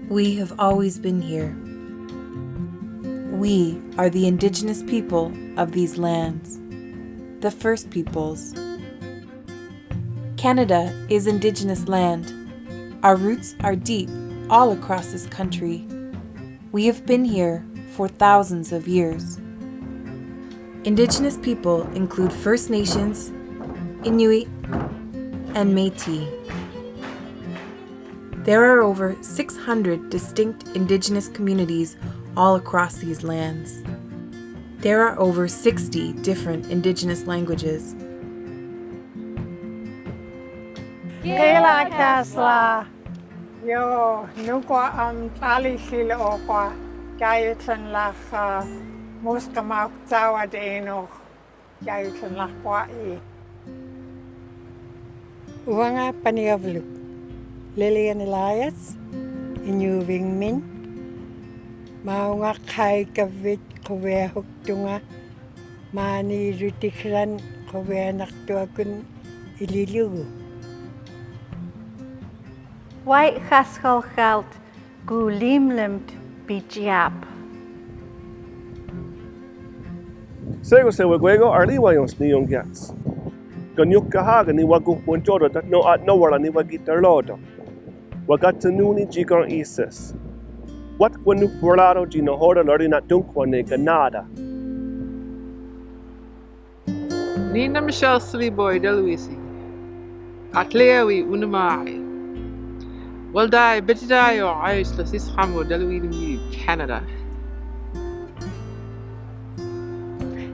We have always been here. We are the Indigenous people of these lands, the First Peoples. Canada is Indigenous land. Our roots are deep all across this country. We have been here for thousands of years. Indigenous people include First Nations, Inuit, and Métis. There are over 600 distinct Indigenous communities all across these lands. There are over 60 different Indigenous languages. Kela kasla yo nukwa tali sila okwa kayutan lach muskama tawa deno kayutan lach kwa I. Uwanga paniavlu Lillian Elias inyuving min maunga kai kavit kowe huktunga mani rutikran kowe naktuakun ililugu. Wai chaschol geld gu limlimt bijap. Sego se wego arli wayons ni yongyats. Ganyuka haga ni wagu punjoro that no at nowhere ni wagitar lodo. Wagatanuni jigon ISIS. What wanu burlado gino hoda lordi na dunkwane ganada. Nina Michelle Sliboy de Luisi. Atlewi unamai. Well die bitidai or Irish lasis hamo de Luisi Canada.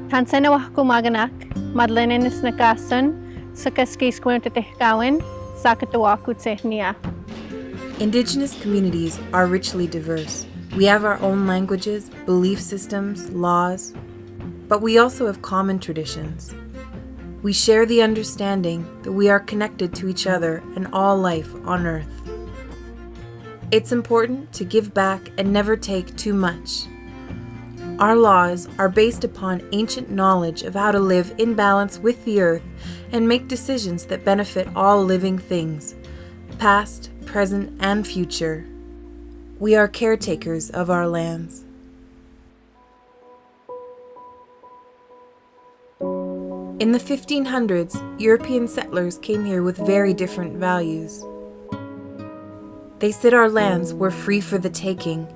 Tansena wahku maganak, madlenenis nakasun, sakaskis kwentitehkawin, sakatawaku tsehnia. Indigenous communities are richly diverse. We have our own languages, belief systems, laws, but we also have common traditions. We share the understanding that we are connected to each other and all life on Earth. It's important to give back and never take too much. Our laws are based upon ancient knowledge of how to live in balance with the Earth and make decisions that benefit all living things, past, present, and future. We are caretakers of our lands. In the 1500s, European settlers came here with very different values. They said our lands were free for the taking,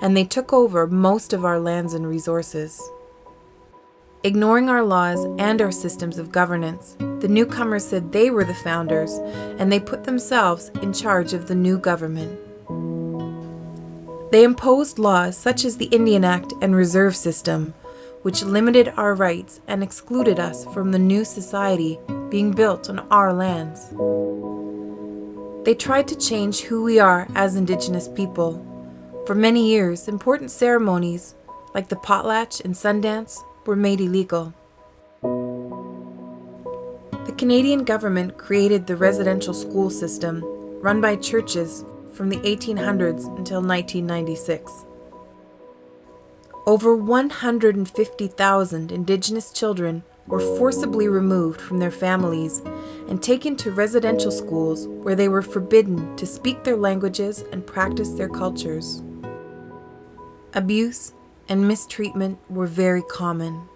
and they took over most of our lands and resources. Ignoring our laws and our systems of governance, the newcomers said they were the founders, and they put themselves in charge of the new government. They imposed laws such as the Indian Act and Reserve System, which limited our rights and excluded us from the new society being built on our lands. They tried to change who we are as Indigenous people. For many years, important ceremonies, like the potlatch and Sundance, were made illegal. The Canadian government created the residential school system, run by churches, from the 1800s until 1996. Over 150,000 Indigenous children were forcibly removed from their families and taken to residential schools where they were forbidden to speak their languages and practice their cultures. Abuse and mistreatment were very common.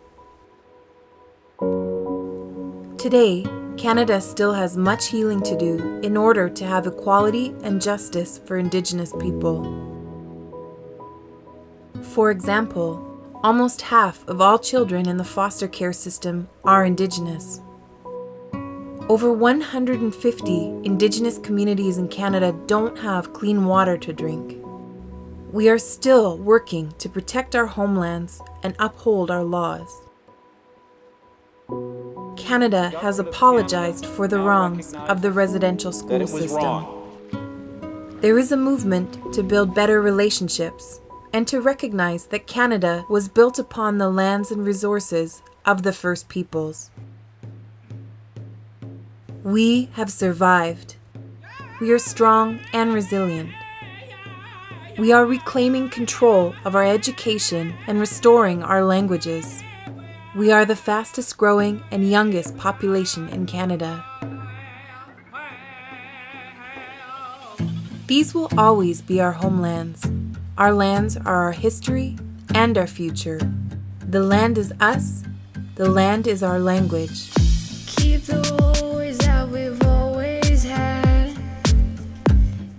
Today, Canada still has much healing to do in order to have equality and justice for Indigenous people. For example, almost half of all children in the foster care system are Indigenous. Over 150 Indigenous communities in Canada don't have clean water to drink. We are still working to protect our homelands and uphold our laws. Canada has apologized for the wrongs of the residential school system. There is a movement to build better relationships and to recognize that Canada was built upon the lands and resources of the First Peoples. We have survived. We are strong and resilient. We are reclaiming control of our education and restoring our languages. We are the fastest growing and youngest population in Canada. These will always be our homelands. Our lands are our history and our future. The land is us. The land is our language. Keep the worries that we've always had.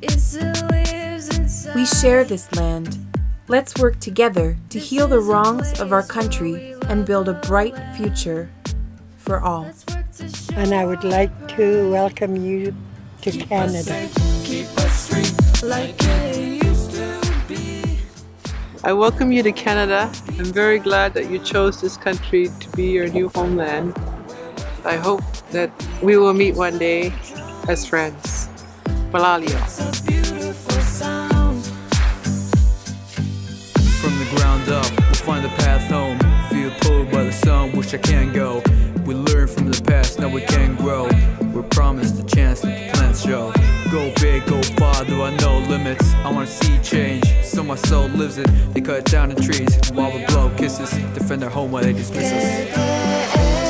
It still lives inside. We share this land. Let's work together to heal the wrongs of our country and build a bright future for all. And I would like to welcome you to Canada. Keep us free like it used to be. I welcome you to Canada. I'm very glad that you chose this country to be your new homeland. I hope that we will meet one day as friends. Malalio. It's a beautiful sound. From the ground up, we'll find the path home. Feel pulled by the sun, wish I can go. We learn from the past, now we can grow. We're promised a chance that the plants show. Go big, go far, there are no limits. I wanna see change, so my soul lives it. They cut down the trees while we blow kisses. Defend our home while they dismiss us.